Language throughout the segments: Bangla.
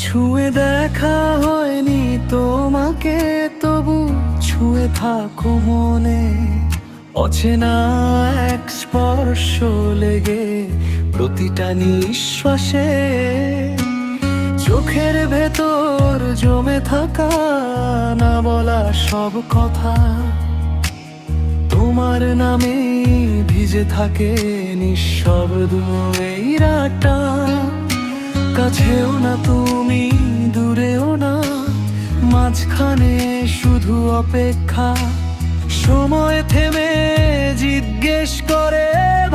ছুঁয়ে দেখা হয়নি তোমাকে, তবু ছুঁয়ে থাকো মনে। অচেনা এক স্পর্শ লেগে প্রতিটা নিঃশ্বাসে, চোখের ভেতর জমে থাকা না বলা সব কথা তোমার নামে ভিজে থাকে নিঃশব্দ এই রাতটা। কাছেও না তুমি, দূরেও না, মাঝখানে শুধু অপেক্ষা। সময় থেমে জিজ্ঞেস করে,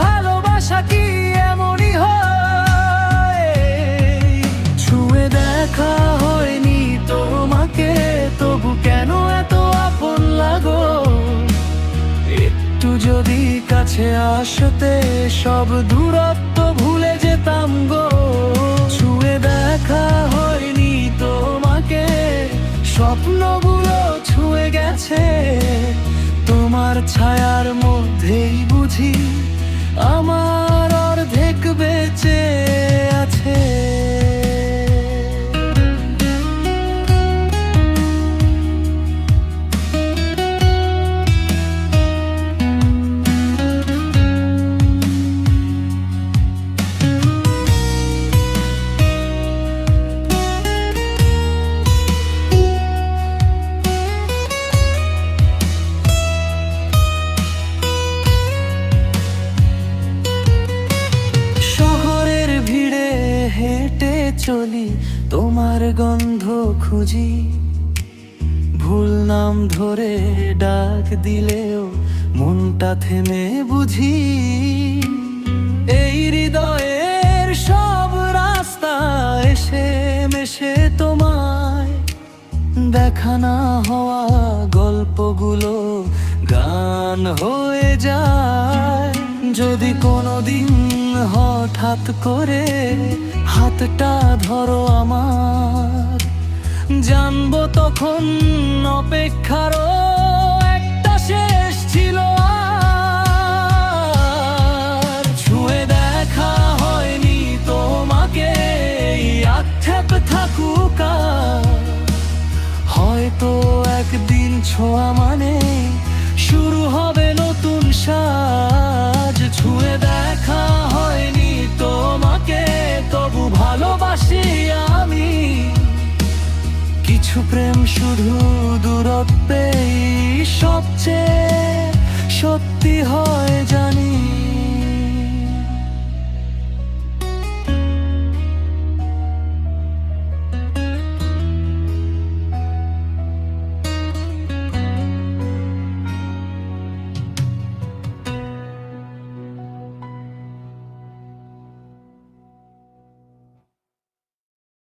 ভালোবাসা কি এমনই হয়? ছুঁয়ে দেখা হয়নি তোমাকে, তবু কেন এত আপন লাগো? একটু যদি কাছে আসতে সব দূরত্ব ভুলে যেতাম গো। ছুঁয়ে দেখা হয়নি তোমাকে, স্বপ্নগুলো ছুঁয়ে গেছে তোমার ছায়ার মধ্যেই বুঝি আমার অর্ধেক বেঁচে আছে। হেঁটে চলি তোমার গন্ধ খুঁজি, ভুল নাম ধরে ডাক দিলেও মনটা থেমে বুঝি। এই হৃদয়ের সব রাস্তা এসে মেশে তোমায়, দেখা না হওয়া গল্পগুলো গান হয়ে যায়। যদি কোনোদিন হঠাৎ করে হাতটা ধরো আমার, জানবো তখন অপেক্ষারও একটা শেষ ছিল আর। ছুঁয়ে দেখা হয়নি তোমাকে, আক্ষেপ থাকুক আর। হয়তো একদিন ছোঁয়া মানে শুরু হবে নতুন সাজ। ছুঁয়ে দেখা হয়নি তোমাকে, তবু ভালোবাসি আমি। কিছু প্রেম শুধু দূরত্বেই সবচেয়ে সত্যি হয়।